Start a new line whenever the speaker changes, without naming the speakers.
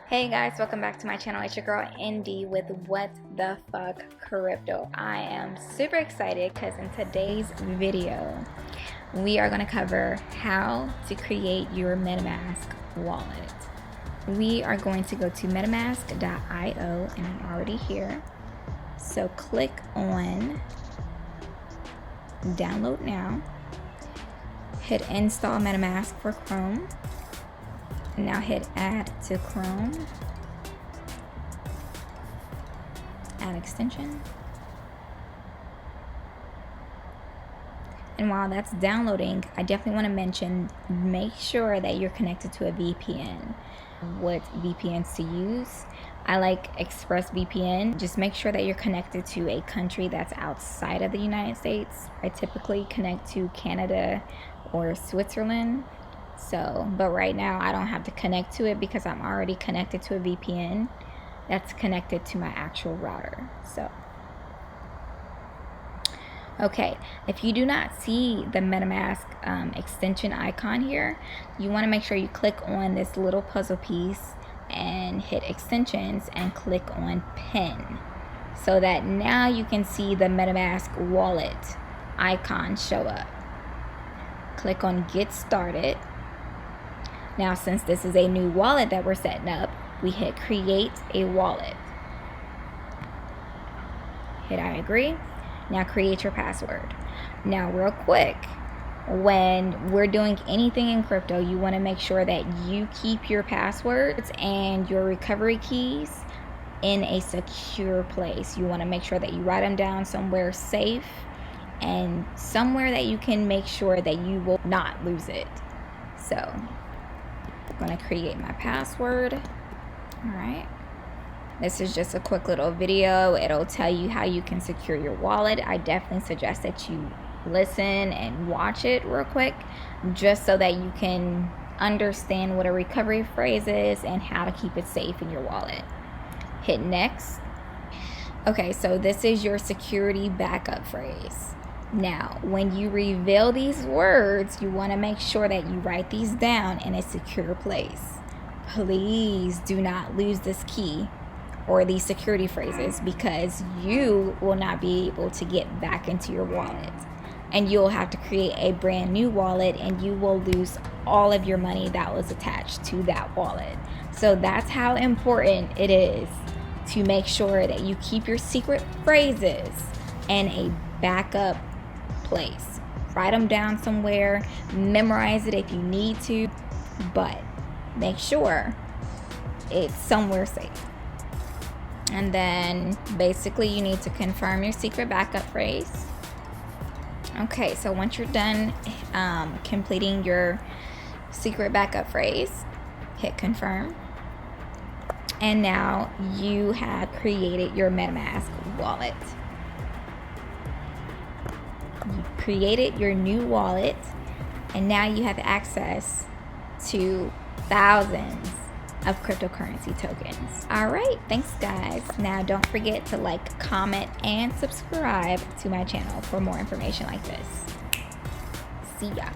Hey guys, welcome back to my channel. It's your girl Indy with What the Fuck Crypto. I am super excited because in today's video we are going to cover how to create your MetaMask wallet. We are going to go to metamask.io and I'm already here. So click on download now. Hit install MetaMask for Chrome. Now hit add to Chrome, add extension, and while that's downloading, I definitely want to mention, make sure that you're connected to a VPN. What VPNs to use? I like ExpressVPN. Just make sure that you're connected to a country that's outside of the United States. I typically connect to Canada or Switzerland. But right now I don't have to connect to it because I'm already connected to a VPN that's connected to my actual router. Okay, if you do not see the MetaMask extension icon here, you want to make sure you click on this little puzzle piece and hit extensions and click on pin, so that now you can see the MetaMask wallet icon show up. Click on get started. Now, since this is a new wallet that we're setting up, we hit create a wallet. Hit I agree. Now create your password. Now real quick, when we're doing anything in crypto, you want to make sure that you keep your passwords and your recovery keys in a secure place. You want to make sure that you write them down somewhere safe and somewhere that you can make sure that you will not lose it. So I'm going to create my password. All right. This is just a quick little video. It'll tell you how you can secure your wallet. I definitely suggest that you listen and watch it real quick, just so that you can understand what a recovery phrase is and how to keep it safe in your wallet. Hit next. Okay, so this is your security backup phrase. Now, when you reveal these words, you want to make sure that you write these down in a secure place. Please do not lose this key or these security phrases, because you will not be able to get back into your wallet. And you'll have to create a brand new wallet and you will lose all of your money that was attached to that wallet. So that's how important it is to make sure that you keep your secret phrases in a backup place. Write them down somewhere, memorize it if you need to, but make sure it's somewhere safe. And then basically you need to confirm your secret backup phrase. Okay, so once you're done completing your secret backup phrase, hit confirm. And now you have created your MetaMask wallet. You created your new wallet, and now you have access to thousands of cryptocurrency tokens. All right, thanks guys. Now don't forget to like, comment, and subscribe to my channel for more information like this. See ya.